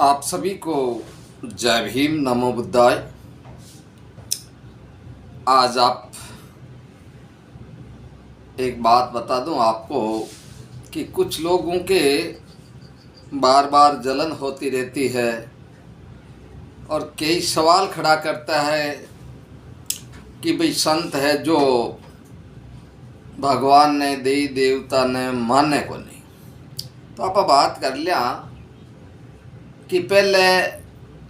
आप सभी को जय भीम, नमो बुद्धाय। आज आप एक बात बता दूं आपको कि कुछ लोगों के बार बार जलन होती रहती है और कई सवाल खड़ा करता है कि भाई संत है जो भगवान ने देवी देवता ने माने को नहीं। तो आप बात कर लिया कि पहले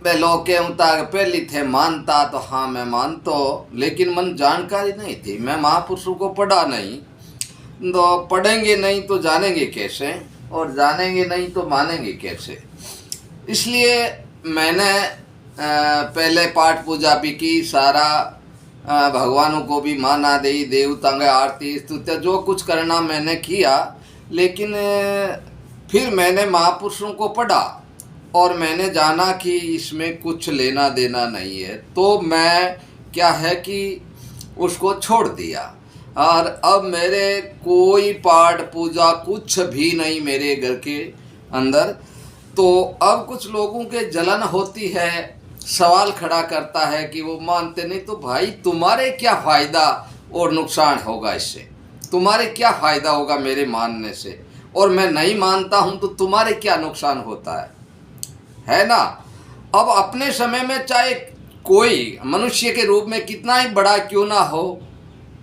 वे लोग के मुताबिक पहले थे मानता, तो हाँ मैं मानता, लेकिन मन जानकारी नहीं थी। मैं महापुरुषों को पढ़ा नहीं, तो पढ़ेंगे नहीं तो जानेंगे कैसे, और जानेंगे नहीं तो मानेंगे कैसे। इसलिए मैंने पहले पाठ पूजा भी की, सारा भगवानों को भी माना, देवी देवता के आरती स्तुति जो कुछ करना मैंने किया। लेकिन फिर मैंने महापुरुषों को पढ़ा और मैंने जाना कि इसमें कुछ लेना देना नहीं है, तो मैं क्या है कि उसको छोड़ दिया। और अब मेरे कोई पाठ पूजा कुछ भी नहीं मेरे घर के अंदर। तो अब कुछ लोगों के जलन होती है, सवाल खड़ा करता है कि वो मानते नहीं। तो भाई तुम्हारे क्या फ़ायदा और नुकसान होगा इससे? तुम्हारे क्या फ़ायदा होगा मेरे मानने से? और मैं नहीं मानता हूँ तो तुम्हारे क्या नुकसान होता है ना। अब अपने समय में चाहे कोई मनुष्य के रूप में कितना ही बड़ा क्यों ना हो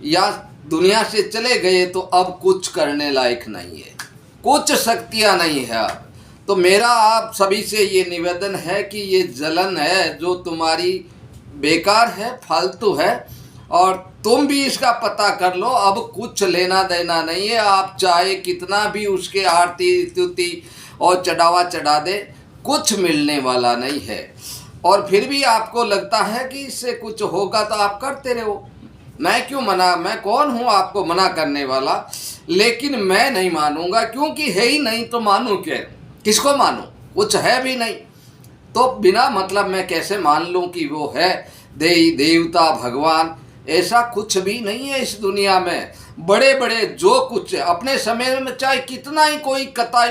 या दुनिया से चले गए, तो अब कुछ करने लायक नहीं है, कुछ शक्तियाँ नहीं है अब। तो मेरा आप सभी से ये निवेदन है कि ये जलन है जो तुम्हारी बेकार है, फालतू है, और तुम भी इसका पता कर लो। अब कुछ लेना देना नहीं है। आप चाहे कितना भी उसके आरती स्तुति और चढ़ावा चढ़ा दे, कुछ मिलने वाला नहीं है। और फिर भी आपको लगता है कि इससे कुछ होगा तो आप करते रहो। मैं क्यों मना, मैं कौन हूँ आपको मना करने वाला? लेकिन मैं नहीं मानूंगा, क्योंकि है ही नहीं तो मानूँ क्या? किसको मानूँ? कुछ है भी नहीं तो बिना मतलब मैं कैसे मान लूँ कि वो है देवी देवता भगवान? ऐसा कुछ भी नहीं है इस दुनिया में। बड़े बड़े जो कुछ अपने समय में चाहे कितना ही कोई कथा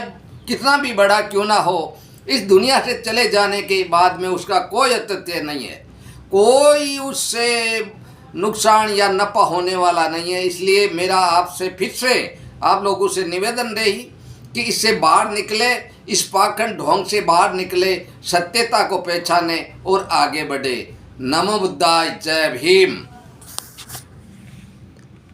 कितना भी बड़ा क्यों ना हो, इस दुनिया से चले जाने के बाद में उसका कोई अस्तित्व नहीं है, कोई उससे नुकसान या नफा होने वाला नहीं है। इसलिए मेरा आपसे फिर से आप लोगों से निवेदन रही कि इससे बाहर निकले, इस पाखंड ढोंग से बाहर निकले, सत्यता को पहचाने और आगे बढ़े। नमो बुद्धाय, जय भीम।